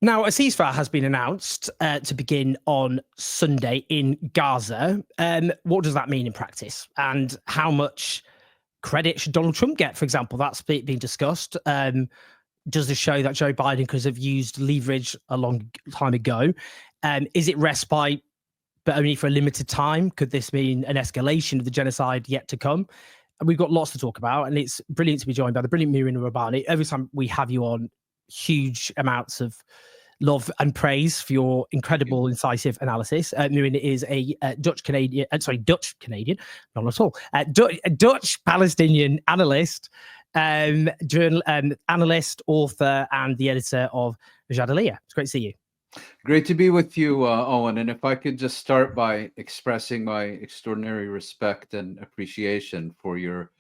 Now, a ceasefire has been announced to begin on Sunday in Gaza. What does that mean in practice? And how much credit should Donald Trump get, for example? That's been discussed. Does this show that Joe Biden could have used leverage a long time ago? Is it respite, but only for a limited time? Could this mean an escalation of the genocide yet to come? And we've got lots to talk about, and it's brilliant to be joined by the brilliant Mouin and Rabbani. Every time we have you on, huge amounts of love and praise for your incredible, incisive analysis. Mouin is a Dutch Canadian, not at all, Dutch Palestinian analyst, analyst, author, and the editor of Jadalia. It's great to see you. Great to be with you, Owen. And if I could just start by expressing my extraordinary respect and appreciation for your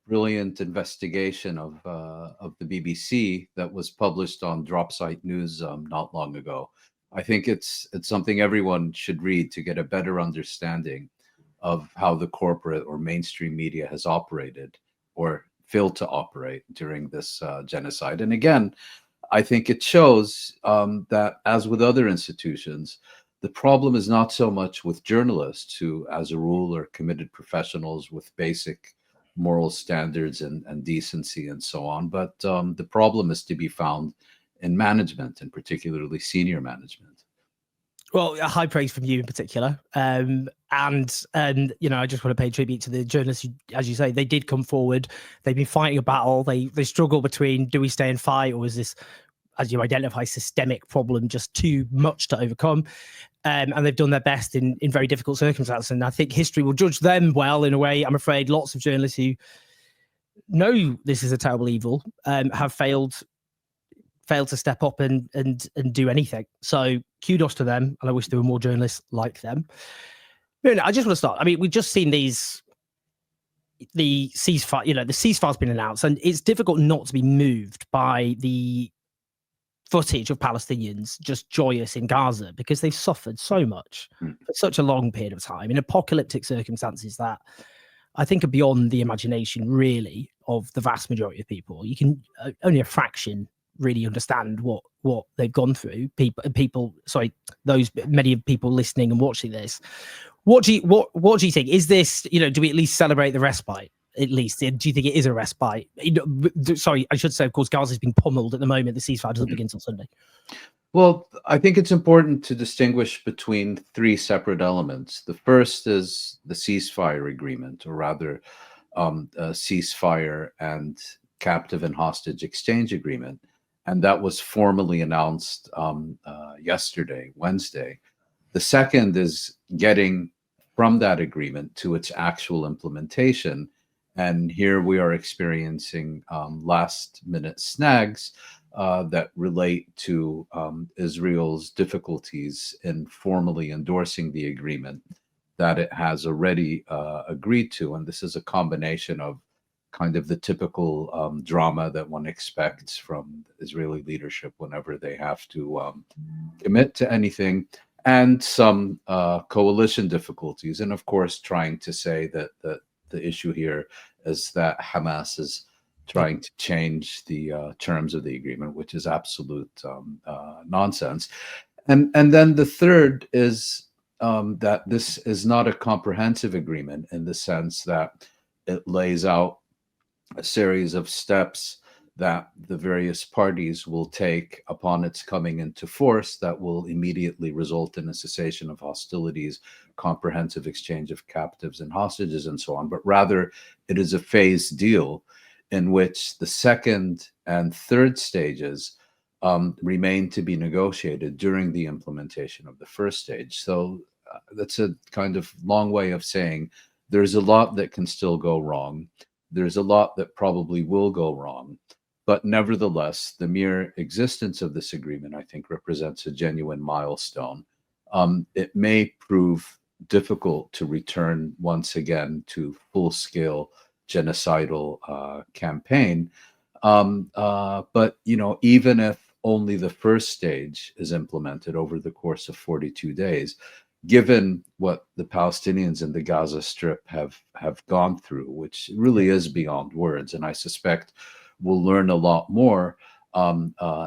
brilliant investigation of the BBC that was published on Dropsite News not long ago. I think it's something everyone should read to get a better understanding of how the corporate or mainstream media has operated or failed to operate during this genocide. And again, I think it shows that, as with other institutions, the problem is not so much with journalists who, as a rule, are committed professionals with basic moral standards and decency and so on, but the problem is to be found in management, and particularly senior management. Well, a high praise from you in particular. And you know, I just want to pay tribute to the journalists who, as you say, they did come forward. They've been fighting a battle. They struggle between, do we stay and fight, or is this, as you identify, systemic problem just too much to overcome? And they've done their best in very difficult circumstances. And I think history will judge them well, in a way. I'm afraid lots of journalists who know this is a terrible evil have failed to step up and do anything. So kudos to them, and I wish there were more journalists like them. I just want to start. I mean, we've just seen the ceasefire. You know, the ceasefire's been announced, and it's difficult not to be moved by the footage of Palestinians just joyous in Gaza, because they've suffered so much for such a long period of time in apocalyptic circumstances that I think are beyond the imagination, really, of the vast majority of people. You can only a fraction really understand what they've gone through. Many of people listening and watching this. What do you think? Is this, you know, do we at least celebrate the respite? At least, do you think it is a respite? Sorry, I should say, of course, Gaza is being pummeled at the moment. The ceasefire doesn't begin until Sunday. Well, I think it's important to distinguish between three separate elements. The first is the ceasefire agreement, or rather, a ceasefire and captive and hostage exchange agreement, and that was formally announced yesterday, Wednesday. The second is getting from that agreement to its actual implementation. And here we are experiencing last-minute snags that relate to Israel's difficulties in formally endorsing the agreement that it has already agreed to. And this is a combination of kind of the typical drama that one expects from Israeli leadership whenever they have to commit to anything, and some coalition difficulties. And of course, trying to say that the issue here is that Hamas is trying to change the terms of the agreement, which is absolute nonsense. And then the third is that this is not a comprehensive agreement, in the sense that it lays out a series of steps that the various parties will take upon its coming into force that will immediately result in a cessation of hostilities, comprehensive exchange of captives and hostages, and so on. But rather, it is a phased deal in which the second and third stages remain to be negotiated during the implementation of the first stage. So that's a kind of long way of saying there's a lot that can still go wrong. There's a lot that probably will go wrong. But nevertheless, the mere existence of this agreement, I think, represents a genuine milestone. It may prove difficult to return once again to full-scale genocidal campaign. But, you know, even if only the first stage is implemented over the course of 42 days, given what the Palestinians in the Gaza Strip have gone through, which really is beyond words, and I suspect we'll learn a lot more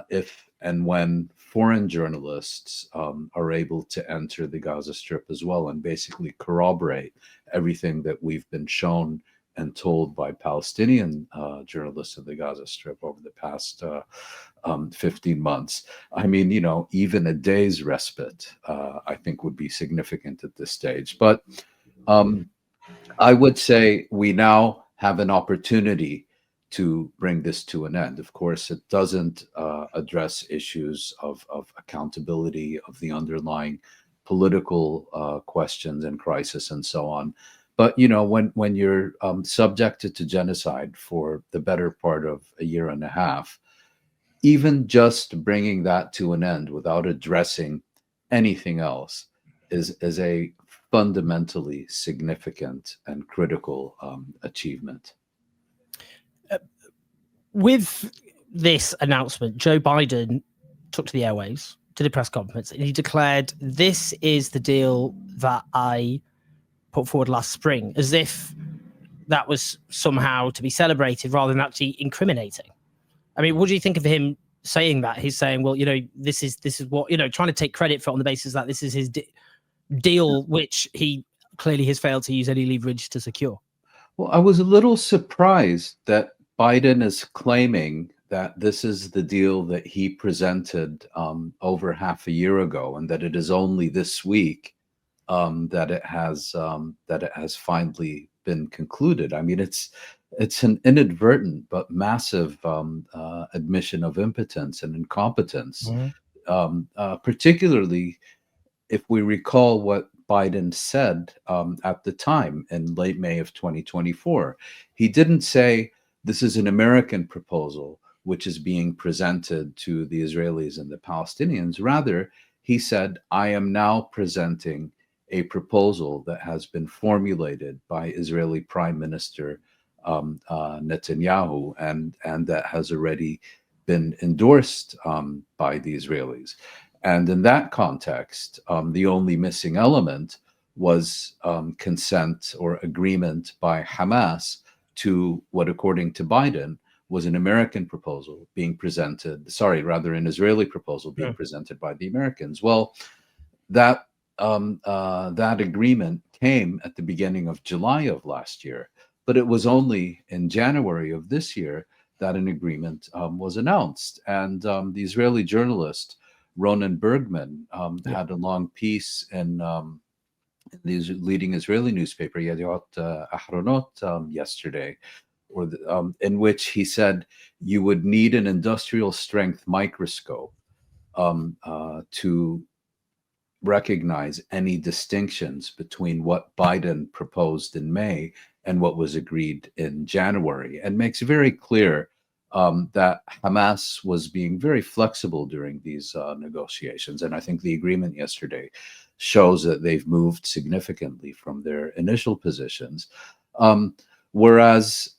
if and when foreign journalists are able to enter the Gaza Strip as well and basically corroborate everything that we've been shown and told by Palestinian journalists of the Gaza Strip over the past 15 months. I mean, you know, even a day's respite, I think, would be significant at this stage. But I would say we now have an opportunity to bring this to an end. Of course, it doesn't address issues of accountability of the underlying political questions and crisis and so on. But you know, when you're subjected to genocide for the better part of a year and a half, even just bringing that to an end without addressing anything else is a fundamentally significant and critical achievement. With this announcement, Joe Biden took to the airwaves, did a press conference, and he declared, "This is the deal that I put forward last spring," as if that was somehow to be celebrated rather than actually incriminating. I mean, what do you think of him saying that? He's saying, well, you know, this is what, you know, trying to take credit for it on the basis that this is his deal, which he clearly has failed to use any leverage to secure. Well, I was a little surprised that Biden is claiming that this is the deal that he presented over half a year ago, and that it is only this week that it has finally been concluded. I mean, it's an inadvertent but massive admission of impotence and incompetence, particularly if we recall what Biden said at the time in late May of 2024. He didn't say this is an American proposal which is being presented to the Israelis and the Palestinians. Rather, he said, I am now presenting a proposal that has been formulated by Israeli Prime Minister Netanyahu and that has already been endorsed by the Israelis. And in that context, the only missing element was consent or agreement by Hamas to what, according to Biden, was an American proposal being presented, an Israeli proposal being presented by the Americans. Well, that agreement came at the beginning of July of last year, but it was only in January of this year that an agreement was announced. And the Israeli journalist Ronen Bergman had a long piece in the leading Israeli newspaper, Yediot Ahronot, yesterday, in which he said you would need an industrial strength microscope to recognize any distinctions between what Biden proposed in May and what was agreed in January, and makes very clear that Hamas was being very flexible during these negotiations. And I think the agreement yesterday shows that they've moved significantly from their initial positions. Whereas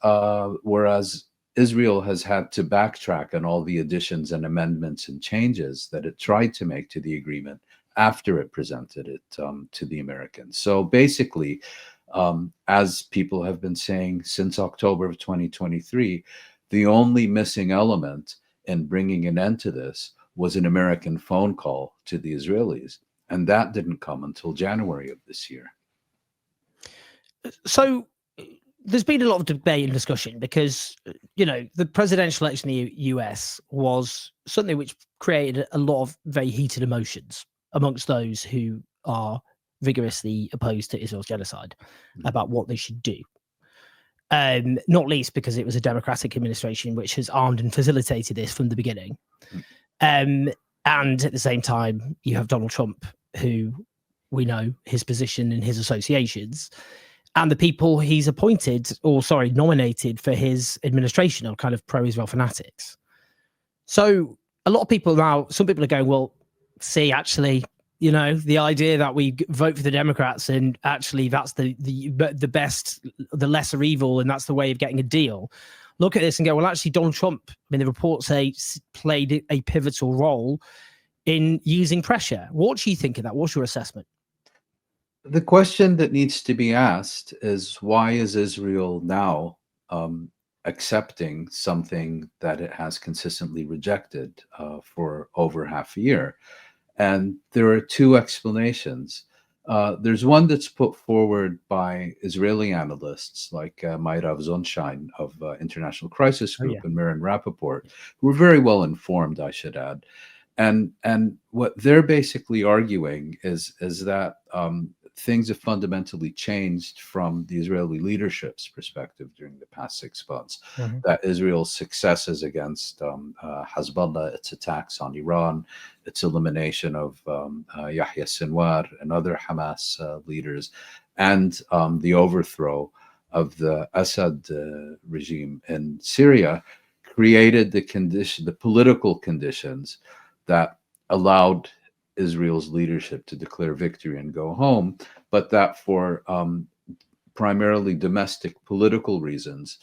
Israel has had to backtrack on all the additions and amendments and changes that it tried to make to the agreement after it presented it to the Americans. So basically, as people have been saying since October of 2023, the only missing element in bringing an end to this was an American phone call to the Israelis. And that didn't come until January of this year. So there's been a lot of debate and discussion because, you know, the presidential election in the US was something which created a lot of very heated emotions amongst those who are vigorously opposed to Israel's genocide about what they should do. Not least because it was a Democratic administration which has armed and facilitated this from the beginning. And at the same time, you have Donald Trump, who we know his position and his associations, and the people he's nominated for his administration are kind of pro-Israel fanatics. So a lot of people now, some people are going, well, see, actually, you know, the idea that we vote for the Democrats and actually that's the best, the lesser evil, and that's the way of getting a deal. Look at this and go, well, actually, Donald Trump, I mean, the reports say, played a pivotal role in using pressure. What do you think of that? What's your assessment? The question that needs to be asked is, why is Israel now accepting something that it has consistently rejected for over half a year. And there are two explanations. There's one that's put forward by Israeli analysts like Mayrav Zonshine of International Crisis Oh yeah. Group and Maren Rappaport, who are very well informed, I should add. And what they're basically arguing is that things have fundamentally changed from the Israeli leadership's perspective during the past 6 months. Mhm. That Israel's successes against Hezbollah, its attacks on Iran, its elimination of Yahya Sinwar and other Hamas leaders, and the overthrow of the Assad regime in Syria created the political conditions that allowed Israel's leadership to declare victory and go home, but that for primarily domestic political reasons,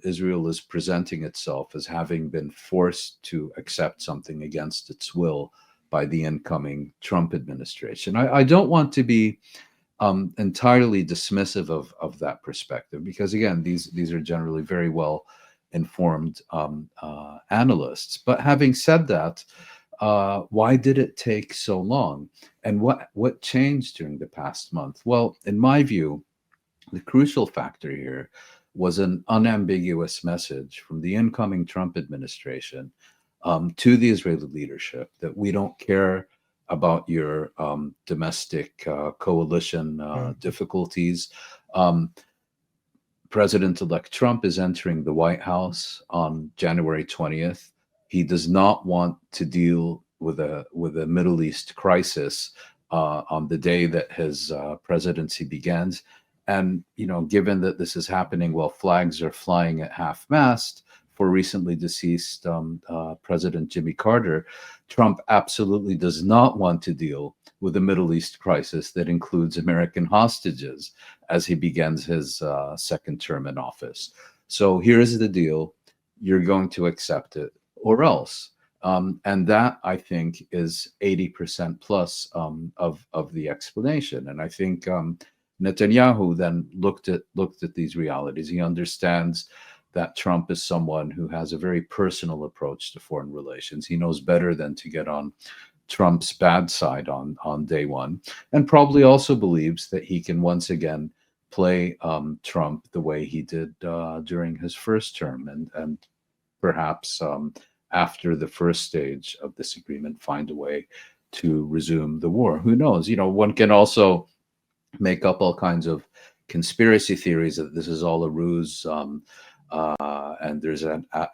Israel is presenting itself as having been forced to accept something against its will by the incoming Trump administration. I don't want to be entirely dismissive of that perspective, because again, these are generally very well informed analysts. But having said that, why did it take so long? And what changed during the past month? Well, in my view, the crucial factor here was an unambiguous message from the incoming Trump administration to the Israeli leadership that we don't care about your domestic coalition difficulties. President-elect Trump is entering the White House on January 20th. He does not want to deal with a Middle East crisis on the day that his presidency begins. And given that this is happening while flags are flying at half-mast for recently deceased President Jimmy Carter, Trump absolutely does not want to deal with a Middle East crisis that includes American hostages as he begins his second term in office. So here's the deal. You're going to accept it or else. And that, I think, is 80% plus of the explanation. And I think Netanyahu then looked at these realities. He understands that Trump is someone who has a very personal approach to foreign relations. He knows better than to get on Trump's bad side on day one, and probably also believes that he can once again play Trump the way he did during his first term, and perhaps after the first stage of this agreement, find a way to resume the war. Who knows? One can also make up all kinds of conspiracy theories that this is all a ruse, and there's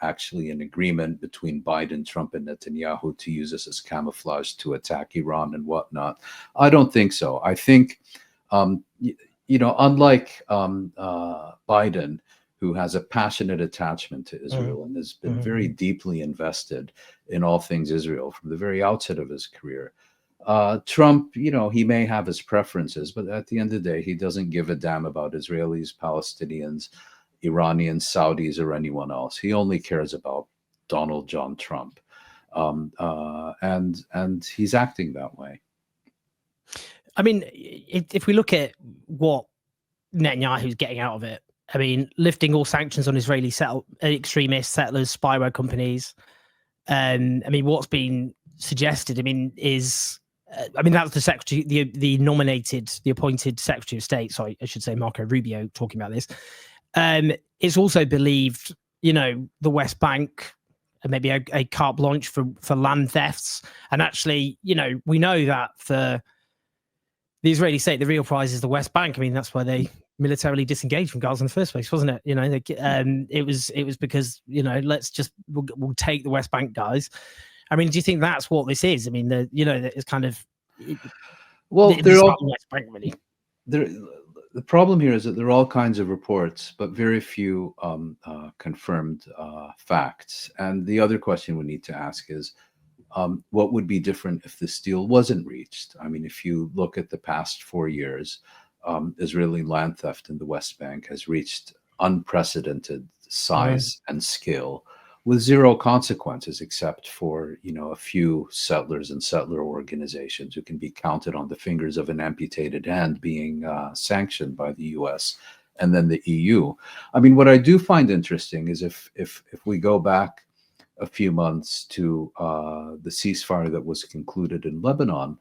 actually an agreement between Biden, Trump, and Netanyahu to use this as camouflage to attack Iran and whatnot. I don't think so. I think, unlike Biden, who has a passionate attachment to Israel and has been very deeply invested in all things Israel from the very outset of his career, Trump, he may have his preferences, but at the end of the day, he doesn't give a damn about Israelis, Palestinians, Iranians, Saudis, or anyone else. He only cares about Donald John Trump, and he's acting that way. I mean, if we look at what Netanyahu's getting out of it, I mean, lifting all sanctions on Israeli extremists, settlers, spyware companies. I mean, what's been suggested, is that's the secretary, the appointed Secretary of State. Sorry, I should say Marco Rubio talking about this. It's also believed, the West Bank, maybe a carte blanche for land thefts. And actually, we know that for the Israeli state, the real prize is the West Bank. I mean, that's why they militarily disengaged from Gaza in the first place, wasn't it? It was because, we'll take the West Bank, guys. I mean, do you think that's what this is? I mean, it's kind of they're all West Bank, really. The problem here is that there are all kinds of reports, but very few confirmed facts. And the other question we need to ask is, what would be different if this deal wasn't reached? I mean, if you look at the past 4 years, Israeli land theft in the West Bank has reached unprecedented size and scale, with zero consequences except for a few settlers and settler organizations who can be counted on the fingers of an amputated hand being sanctioned by the U.S. and then the EU. I mean, what I do find interesting is if we go back a few months to the ceasefire that was concluded in Lebanon,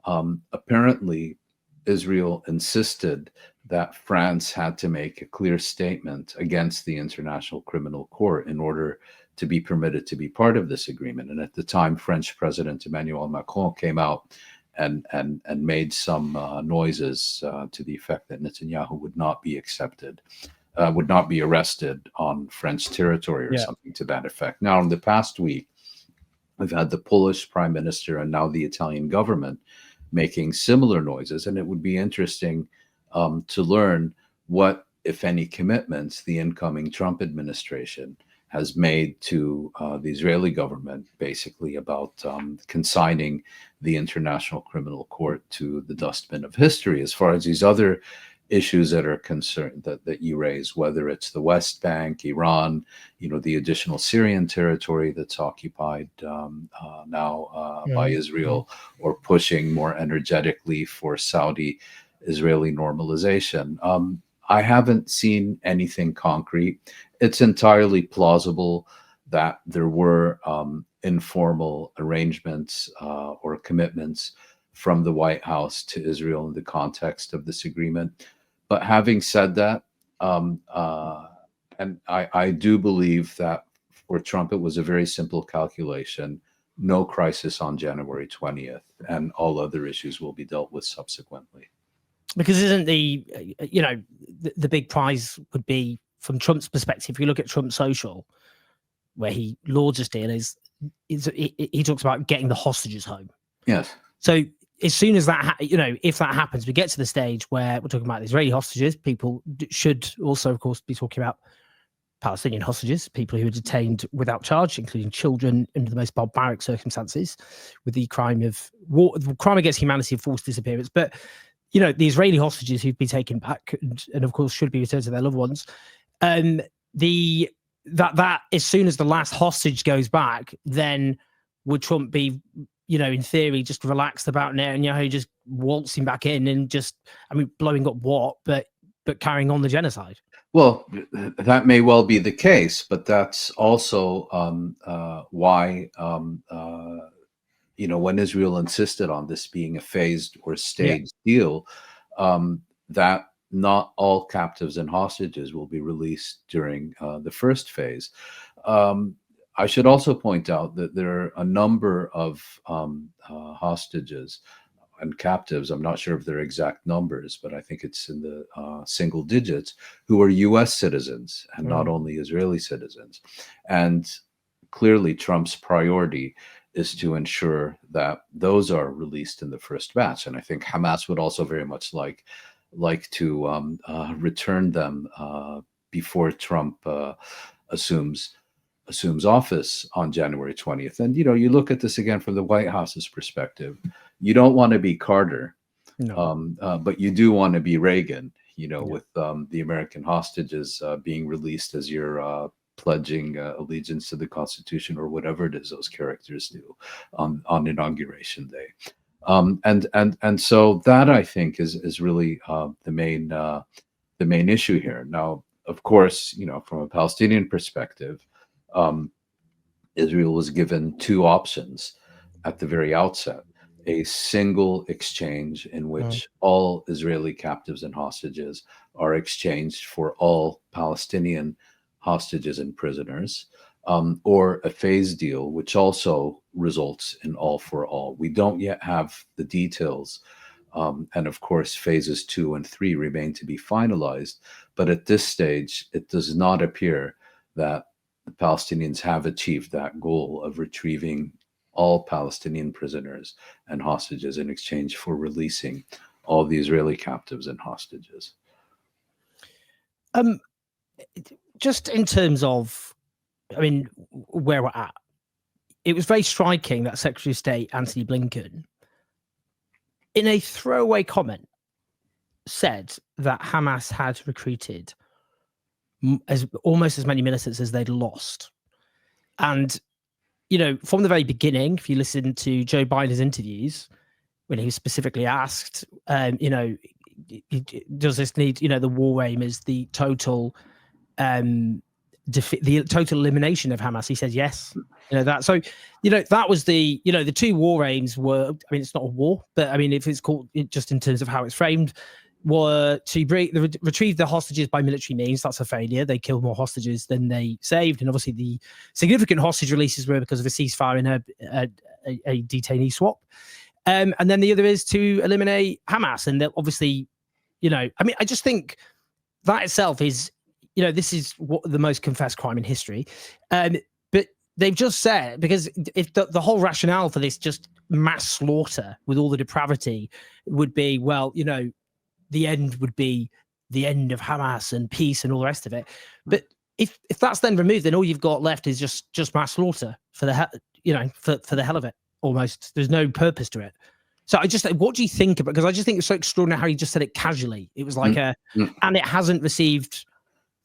apparently Israel insisted that France had to make a clear statement against the International Criminal Court in order to be permitted to be part of this agreement. And at the time, French President Emmanuel Macron came out and made some noises to the effect that Netanyahu would not be accepted, would not be arrested on French territory or something to that effect. Now, in the past week, we've had the Polish prime minister and now the Italian government making similar noises, and it would be interesting to learn what, if any, commitments the incoming Trump administration has made to the Israeli government, basically about consigning the International Criminal Court to the dustbin of history. As far as these other issues that are concerned that you raise, whether it's the West Bank, Iran, the additional Syrian territory that's occupied now by Israel, or pushing more energetically for Saudi-Israeli normalization. I haven't seen anything concrete. It's entirely plausible that there were informal arrangements or commitments from the White House to Israel in the context of this agreement. But having said that, and I do believe that for Trump, it was a very simple calculation: no crisis on January 20th, and all other issues will be dealt with subsequently. Because isn't the big prize would be, from Trump's perspective, if you look at Trump Social, where he lauds this deal, he talks about getting the hostages home. Yes. So as soon as that, if that happens, we get to the stage where we're talking about the Israeli hostages. People should also, of course, be talking about Palestinian hostages, people who are detained without charge, including children, under the most barbaric circumstances, with the crime of war, the crime against humanity of forced disappearance. But the Israeli hostages who've been taken back and of course should be returned to their loved ones. That as soon as the last hostage goes back, then would Trump be, in theory, just relaxed about Netanyahu just waltzing back in and blowing up what, but carrying on the genocide? Well, that may well be the case, but that's also why when Israel insisted on this being a phased or staged deal, that not all captives and hostages will be released during the first phase. I should also point out that there are a number of hostages and captives, I'm not sure of their exact numbers, but I think it's in the single digits, who are U.S. citizens and not only Israeli citizens. And clearly Trump's priority is to ensure that those are released in the first batch. And I think Hamas would also very much like to return them before Trump assumes office on January 20th. And, you look at this again from the White House's perspective. You don't want to be Carter, but you do want to be Reagan, with the American hostages being released as you're pledging allegiance to the Constitution, or whatever it is those characters do on Inauguration Day. And so that, I think, is really the main issue here. Now, of course, from a Palestinian perspective, Israel was given two options at the very outset: a single exchange in which all Israeli captives and hostages are exchanged for all Palestinian hostages and prisoners, or a phased deal, which also results in all for all. We don't yet have the details. And of course, phases 2 and 3 remain to be finalized. But at this stage, it does not appear that the Palestinians have achieved that goal of retrieving all Palestinian prisoners and hostages in exchange for releasing all the Israeli captives and hostages. Just in terms of, where we're at, it was very striking that Secretary of State Antony Blinken, in a throwaway comment, said that Hamas had recruited almost as many militants as they'd lost. And from the very beginning, if you listen to Joe Biden's interviews, when he was specifically asked, does this need, the war aim is the total the total elimination of Hamas? He said yes. That was the two war aims were, I mean, it's not a war, but I mean, if it's called, just in terms of how it's framed, were to retrieve the hostages by military means. That's a failure. They killed more hostages than they saved, and obviously the significant hostage releases were because of a ceasefire and a detainee swap. And then the other is to eliminate Hamas, and obviously, I mean, I just think that itself is, this is what the most confessed crime in history. But they've just said, because if the whole rationale for this just mass slaughter with all the depravity would be, well, the end would be the end of Hamas and peace and all the rest of it. But if that's then removed, then all you've got left is just mass slaughter for the hell of it. Almost, there's no purpose to it. So what do you think about? Because I just think it's so extraordinary how he just said it casually. It was like and it hasn't received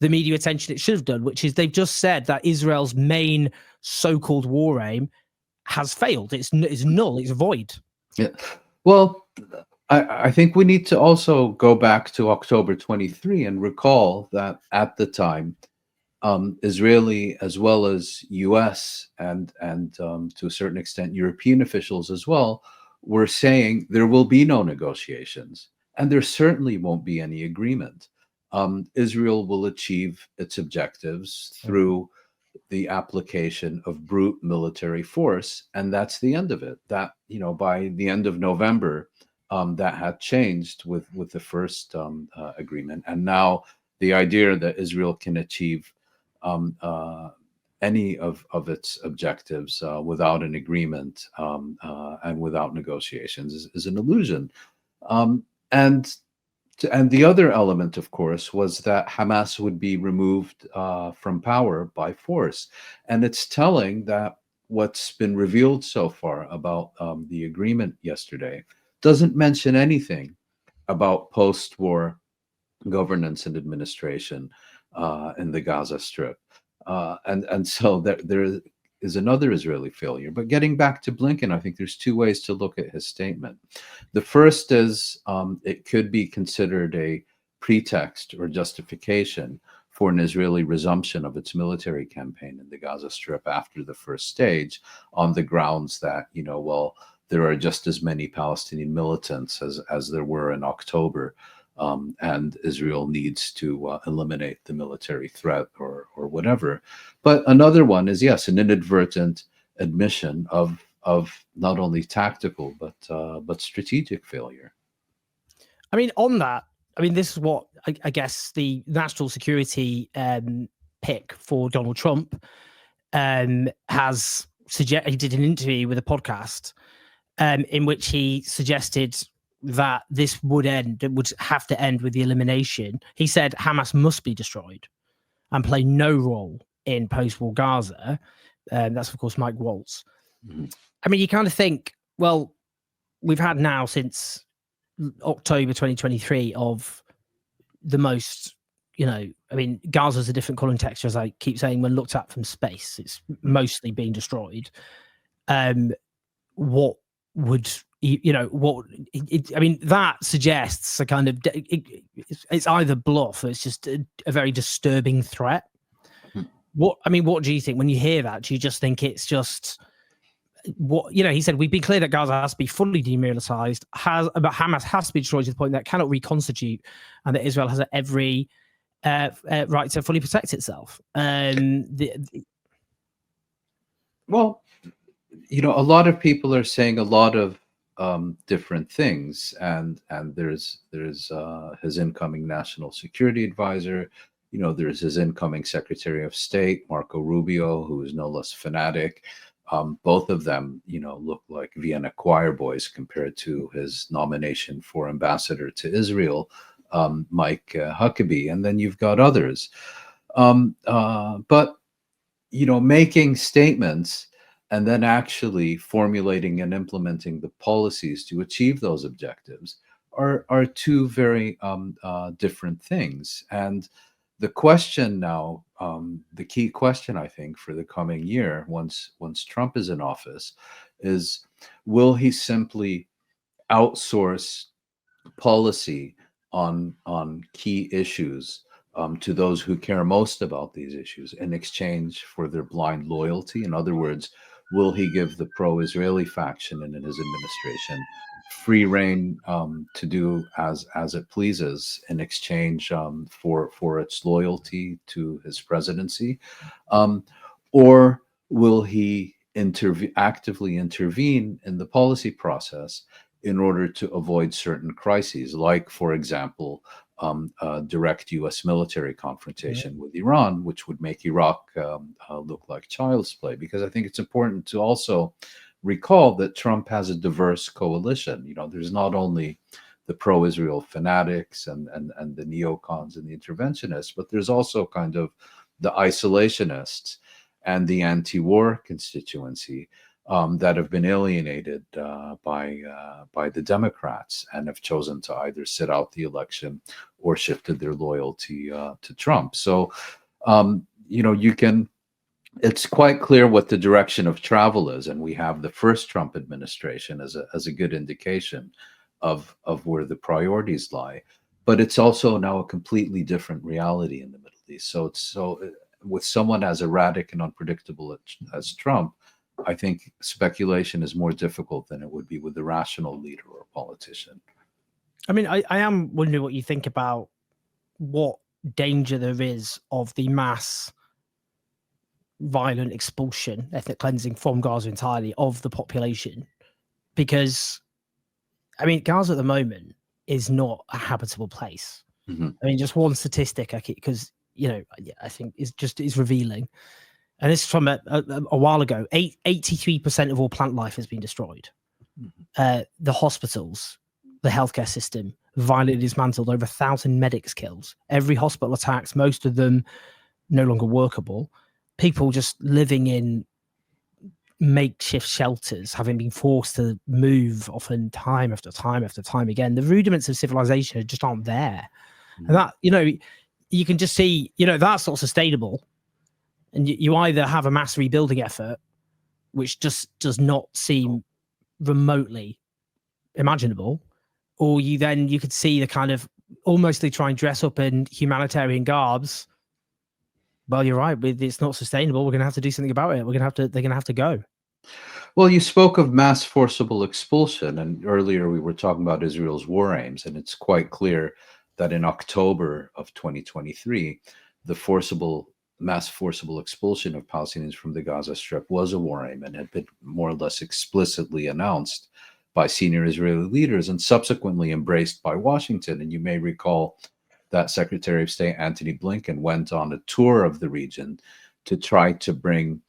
the media attention it should have done, which is they've just said that Israel's main so-called war aim has failed. It's null. It's void. Yeah. Well, I think we need to also go back to October 23 and recall that at the time, Israeli as well as U.S. and to a certain extent European officials as well were saying there will be no negotiations, and there certainly won't be any agreement. Israel will achieve its objectives through the application of brute military force, and that's the end of it. That, by the end of November, that had changed with the first agreement, and now the idea that Israel can achieve any of its objectives without an agreement and without negotiations is an illusion. And the other element, of course, was that Hamas would be removed from power by force. And it's telling that what's been revealed so far about the agreement yesterday doesn't mention anything about post-war governance and administration in the Gaza Strip. And so there is another Israeli failure. But getting back to Blinken, I think there's two ways to look at his statement. The first is it could be considered a pretext or justification for an Israeli resumption of its military campaign in the Gaza Strip after the first stage, on the grounds that, well, there are just as many Palestinian militants as there were in October. And Israel needs to eliminate the military threat or whatever. But another one is, yes, an inadvertent admission of not only tactical but strategic failure. I mean, on that, this is what I guess the national security pick for Donald Trump has suggested. He did an interview with a podcast in which he suggested that this would have to end with the elimination. He said Hamas must be destroyed and play no role in post-war Gaza. That's, of course, Mike Waltz. Mm-hmm. I mean, you kind of think, well, we've had now since October 2023 of the most, Gaza's a different color and texture, as I keep saying, when looked at from space. It's mostly being destroyed. What would... that suggests a kind of it's either bluff or it's just a very disturbing threat. What do you think when you hear that? Do you just think it's just what he said? We've been clear that Gaza has to be fully demilitarized, but Hamas has to be destroyed to the point that it cannot reconstitute, and that Israel has every right to fully protect itself. Well, a lot of people are saying a lot of different things, and there's his incoming national security advisor, there's his incoming Secretary of State Marco Rubio, who is no less fanatic. Both of them look like Vienna choir boys compared to his nomination for ambassador to Israel, Mike Huckabee, and then you've got others, but making statements and then actually formulating and implementing the policies to achieve those objectives are two very different things. And the question now, the key question, I think, for the coming year, once Trump is in office, is will he simply outsource policy on key issues to those who care most about these issues in exchange for their blind loyalty? In other words, will he give the pro-Israeli faction in his administration free rein to do as it pleases in exchange for its loyalty to his presidency, um, or will he actively intervene in the policy process in order to avoid certain crises, like, for example, direct U.S. military confrontation with Iran, which would make Iraq look like child's play? Because I think it's important to also recall that Trump has a diverse coalition. You know, there's not only the pro-Israel fanatics and the neocons and the interventionists, but there's also kind of the isolationists and the anti-war constituency that have been alienated by the Democrats and have chosen to either sit out the election or shifted their loyalty to Trump. So, you know, it's quite clear what the direction of travel is, and we have the first Trump administration as a good indication of where the priorities lie. But it's also now a completely different reality in the Middle East. So with someone as erratic and unpredictable as Trump, I think speculation is more difficult than it would be with a rational leader or politician. I mean, I am wondering what you think about what danger there is of the mass violent expulsion, ethnic cleansing from Gaza entirely of the population. Because, I mean, Gaza at the moment is not a habitable place. Mm-hmm. I mean, just one statistic, because, you know, I think is revealing. And this is from a while ago. 83% of all plant life has been destroyed. Mm-hmm. The hospitals, the healthcare system, violently dismantled, over 1,000 medics killed. Every hospital attacks, most of them no longer workable. People just living in makeshift shelters, having been forced to move often time after time after time again. The rudiments of civilization just aren't there. Mm-hmm. And that, you know, you can just see, you know, that's not sustainable. And you either have a mass rebuilding effort, which just does not seem remotely imaginable, or you could see the kind of almost they try and dress up in humanitarian garbs. Well, you're right. It's not sustainable. We're going to have to do something about it. They're going to have to go. Well, you spoke of mass forcible expulsion, and earlier we were talking about Israel's war aims, and it's quite clear that in October of 2023, the mass forcible expulsion of Palestinians from the Gaza Strip was a war aim and had been more or less explicitly announced by senior Israeli leaders and subsequently embraced by Washington. And you may recall that Secretary of State Antony Blinken went on a tour of the region to try to bring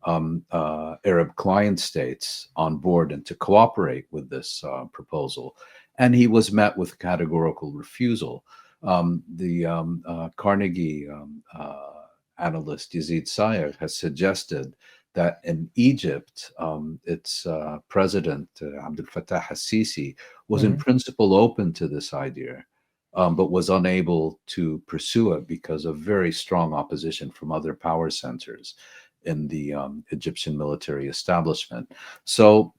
Arab client states on board and to cooperate with this proposal. And he was met with categorical refusal. The Carnegie analyst Yazid Sayegh has suggested that in Egypt, its president, Abdel Fattah al-Sisi, was in principle open to this idea, but was unable to pursue it because of very strong opposition from other power centers in the Egyptian military establishment. So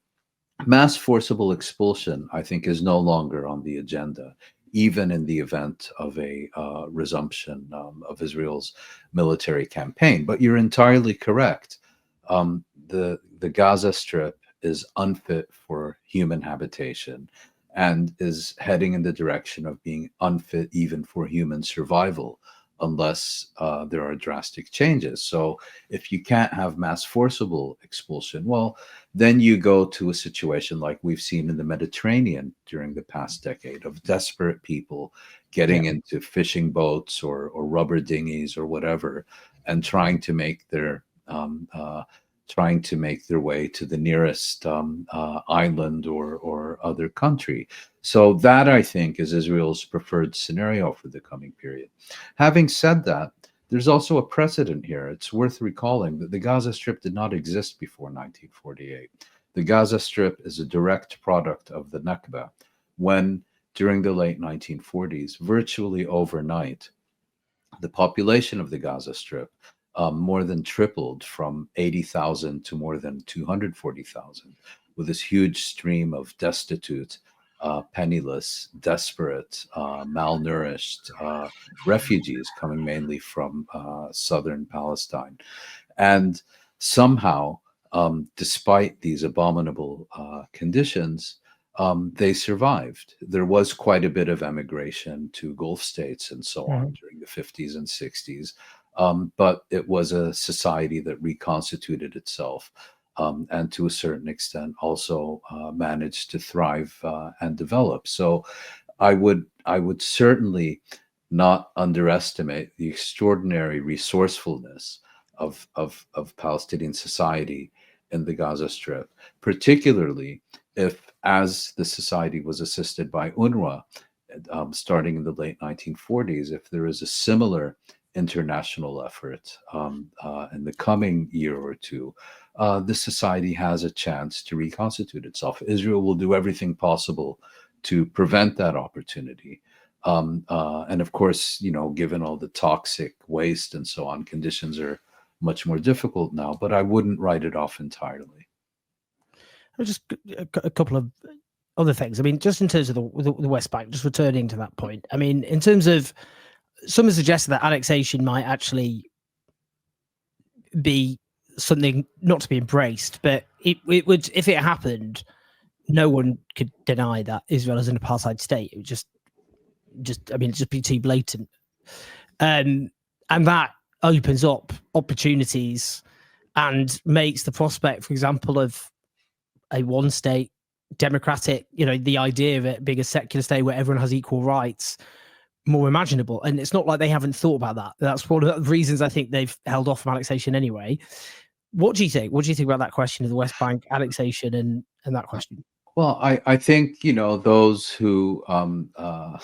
mass forcible expulsion, I think, is no longer on the agenda, even in the event of a resumption of Israel's military campaign. But you're entirely correct. The Gaza Strip is unfit for human habitation and is heading in the direction of being unfit even for human survival, unless there are drastic changes. So if you can't have mass forcible expulsion, well, then you go to a situation like we've seen in the Mediterranean during the past decade of desperate people getting into fishing boats or rubber dinghies or whatever, and trying to make their way to the nearest island or other country. So that, I think, is Israel's preferred scenario for the coming period. Having said that, there's also a precedent here. It's worth recalling that the Gaza Strip did not exist before 1948. The Gaza Strip is a direct product of the Nakba, when, during the late 1940s, virtually overnight, the population of the Gaza Strip more than tripled from 80,000 to more than 240,000, with this huge stream of destitute penniless, desperate, malnourished refugees coming mainly from southern Palestine. And somehow, despite these abominable conditions, they survived. There was quite a bit of emigration to Gulf states and so on during the 50s and 60s, but it was a society that reconstituted itself. And to a certain extent also managed to thrive and develop. So I would certainly not underestimate the extraordinary resourcefulness of Palestinian society in the Gaza Strip, particularly if, as the society was assisted by UNRWA, starting in the late 1940s, if there is a similar international effort in the coming year or two, the society has a chance to reconstitute itself. Israel will do everything possible to prevent that opportunity. And of course, given all the toxic waste and so on, conditions are much more difficult now, but I wouldn't write it off entirely. Just a couple of other things. I mean, just in terms of the West Bank, just returning to that point. I mean, in terms of, some have suggested that annexation might actually be something not to be embraced, but it would, if it happened, no one could deny that Israel is an apartheid state. It would just be too blatant. And that opens up opportunities and makes the prospect, for example, of a one state democratic, the idea of it being a secular state where everyone has equal rights, more imaginable. And it's not like they haven't thought about that. That's one of the reasons I think they've held off from annexation anyway. What do you think? What do you think about that question of the West Bank annexation and that question? Well, I think those who are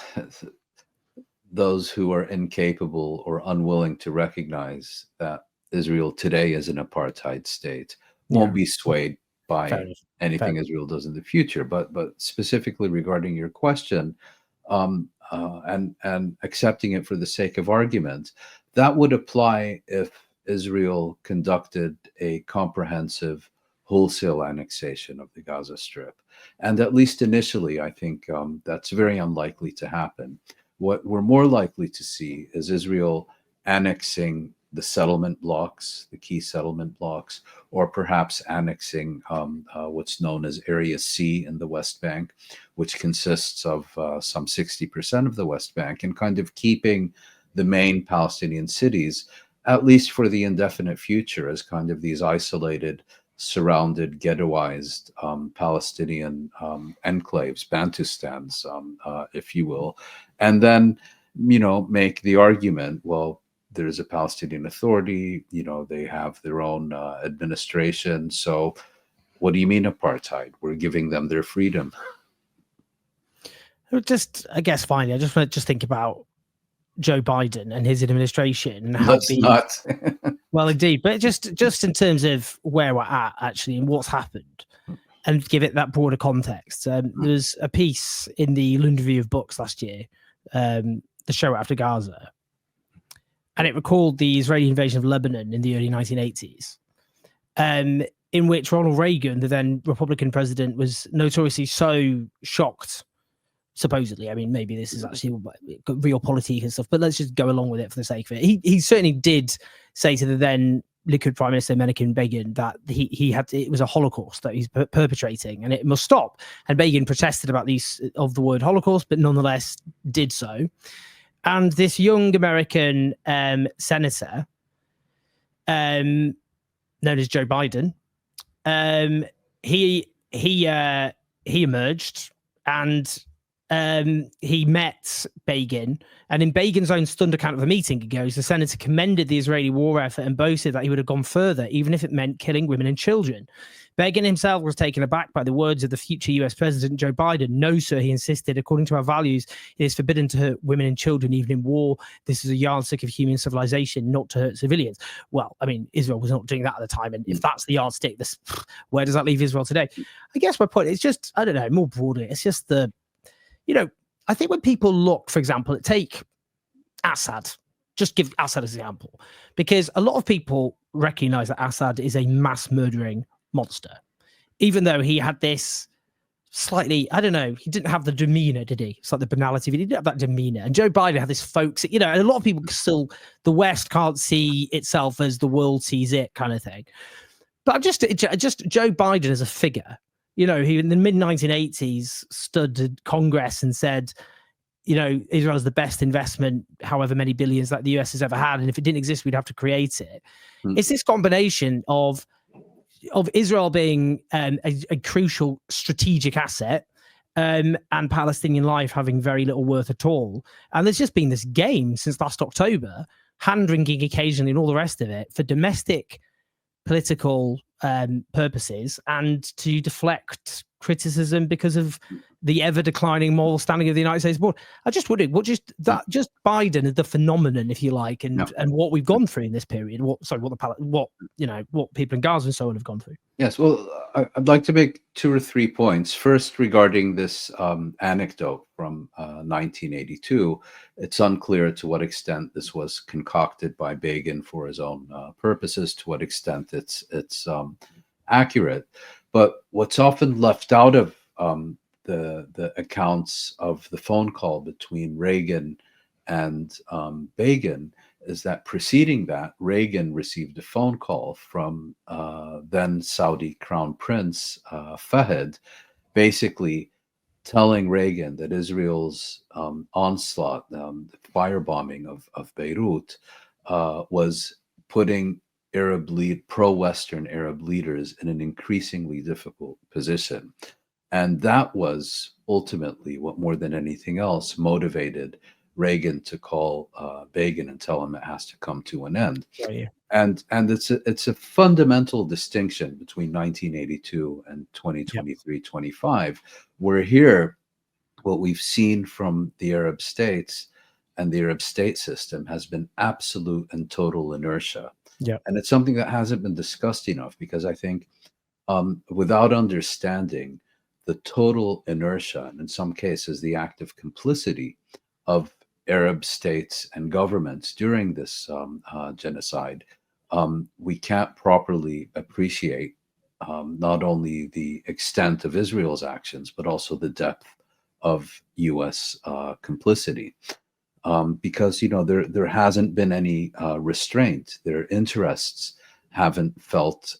incapable or unwilling to recognize that Israel today is an apartheid state won't be swayed by anything Israel does in the future. But specifically regarding your question, and accepting it for the sake of argument, that would apply if Israel conducted a comprehensive wholesale annexation of the Gaza Strip. And at least initially, I think that's very unlikely to happen. What we're more likely to see is Israel annexing the settlement blocks, the key settlement blocks, or perhaps annexing what's known as Area C in the West Bank, which consists of some 60% of the West Bank, and kind of keeping the main Palestinian cities, at least for the indefinite future, as kind of these isolated, surrounded, ghettoized Palestinian enclaves, Bantustans, if you will, and then, make the argument, well, there's a Palestinian Authority, they have their own administration. So what do you mean apartheid? We're giving them their freedom. Just, I guess, finally, I just want to just think about Joe Biden and his administration and how Let's not. Well, indeed, but just in terms of where we're at actually and what's happened, and give it that broader context. There's a piece in the London Review of Books last year, the show after Gaza, and it recalled the Israeli invasion of Lebanon in the early 1980s, in which Ronald Reagan, the then Republican president, was notoriously so shocked. Supposedly, I mean, maybe this is actually real politique and stuff, but let's just go along with it for the sake of it. He certainly did say to the then Likud Prime Minister Menachem Begin that it was a Holocaust that he's perpetrating and it must stop. And Begin protested about the use of the word Holocaust, but nonetheless did so. And this young American senator, known as Joe Biden, he emerged and he met Begin, and in Begin's own stunned account of the meeting, he goes, the senator commended the Israeli war effort and boasted that he would have gone further, even if it meant killing women and children. Begin himself was taken aback by the words of the future US President Joe Biden. No, sir, he insisted, according to our values, it is forbidden to hurt women and children, even in war. This is a yardstick of human civilization, not to hurt civilians. Well, I mean, Israel was not doing that at the time, and if that's the yardstick, where does that leave Israel today? I guess my point is just, I don't know, more broadly, it's just I think when people look, for example, take Assad, just give Assad as an example, because a lot of people recognize that Assad is a mass murdering monster, even though he had this slightly, I don't know, he didn't have the demeanor, did he? It's like the banality of it. He didn't have that demeanor. And Joe Biden had this folks, and a lot of people still, the West can't see itself as the world sees it kind of thing. But just Joe Biden as a figure, he in the mid 1980s stood at Congress and said, Israel is the best investment, however many billions that the US has ever had. And if it didn't exist, we'd have to create it. It's this combination of Israel being a crucial strategic asset, and Palestinian life having very little worth at all. And there's just been this game since last October, hand-wringing occasionally and all the rest of it for domestic political purposes and to deflect criticism because of the ever declining moral standing of the United States board. I just wondered just Biden, the phenomenon, if you like, and what we've gone through in this period. What people in Gaza and so on have gone through. Yes, well, I'd like to make 2 or 3 points. First, regarding this anecdote from 1982, it's unclear to what extent this was concocted by Begin for his own purposes, to what extent it's accurate. But what's often left out of the accounts of the phone call between Reagan and Begin is that preceding that, Reagan received a phone call from then Saudi Crown Prince Fahd, basically telling Reagan that Israel's onslaught, the firebombing of Beirut, was putting pro-Western Arab leaders in an increasingly difficult position. And that was ultimately what, more than anything else, motivated Reagan to call Begin and tell him it has to come to an end. Oh, yeah. And it's a fundamental distinction between 1982 and 2023-25, where here, what we've seen from the Arab states and the Arab state system has been absolute and total inertia. Yeah. And it's something that hasn't been discussed enough, because I think without understanding the total inertia, and in some cases the active complicity of Arab states and governments during this genocide, we can't properly appreciate not only the extent of Israel's actions, but also the depth of U.S. complicity. Because there hasn't been any restraint. Their interests haven't felt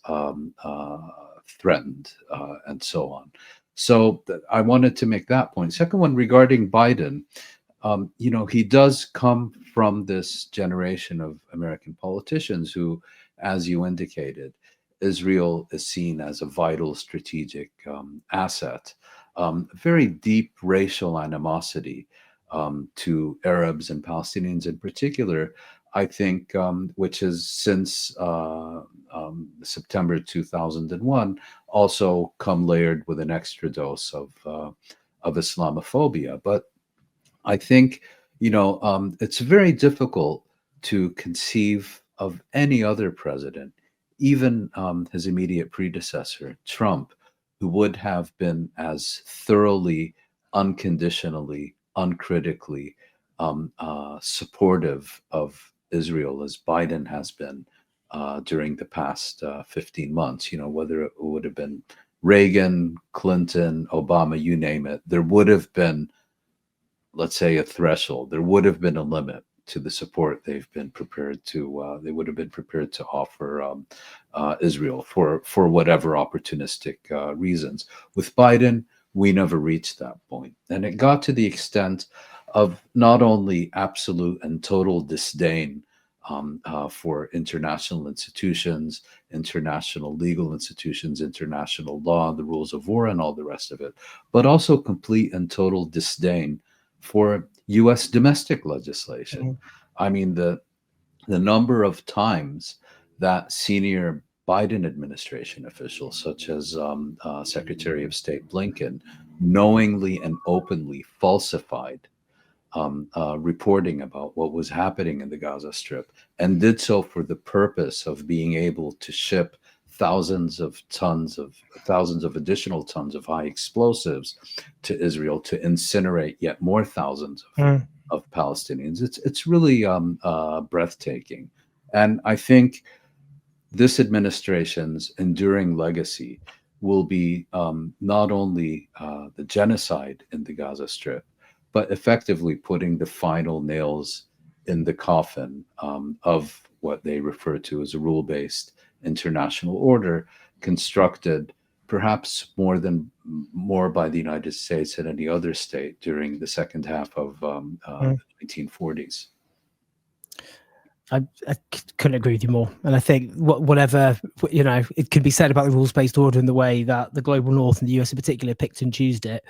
threatened, and so on. So I wanted to make that point. Second one, regarding Biden, he does come from this generation of American politicians who, as you indicated, Israel is seen as a vital strategic asset. Very deep racial animosity to Arabs and Palestinians in particular, I think, which is since September 2001, also come layered with an extra dose of Islamophobia. But I think, it's very difficult to conceive of any other president, even his immediate predecessor, Trump, who would have been as thoroughly, unconditionally, uncritically supportive of Israel as Biden has been during the past 15 months. Whether it would have been Reagan, Clinton, Obama, you name it, there would have been, let's say, a threshold. There would have been a limit to the support they would have been prepared to offer Israel for whatever opportunistic reasons. With Biden, we never reached that point. And it got to the extent of not only absolute and total disdain for international institutions, international legal institutions, international law, the rules of war, and all the rest of it, but also complete and total disdain for U.S. domestic legislation. Mm-hmm. I mean, the number of times that senior Biden administration officials, such as Secretary of State Blinken, knowingly and openly falsified reporting about what was happening in the Gaza Strip, and did so for the purpose of being able to ship thousands of additional tons of high explosives to Israel to incinerate yet more thousands of Palestinians. It's really breathtaking. And I think this administration's enduring legacy will be not only the genocide in the Gaza Strip, but effectively putting the final nails in the coffin of what they refer to as a rule-based international order, constructed perhaps more by the United States than any other state during the second half of the 1940s. I couldn't agree with you more. And I think whatever, it can be said about the rules-based order in the way that the global north and the US in particular picked and choosed it.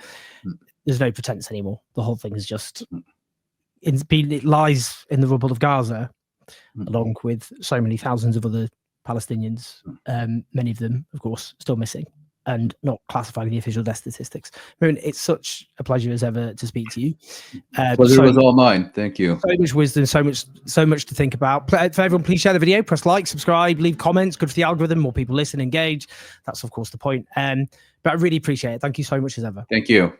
There's no pretense anymore. The whole thing is just, it lies in the rubble of Gaza, along with so many thousands of other Palestinians, many of them, of course, still missing and not classified in the official death statistics. Mouin, it's such a pleasure as ever to speak to you. Pleasure was all mine. Thank you. So much wisdom, so much to think about. For everyone, please share the video, press like, subscribe, leave comments. Good for the algorithm. More people listen, engage. That's of course the point. But I really appreciate it. Thank you so much as ever. Thank you.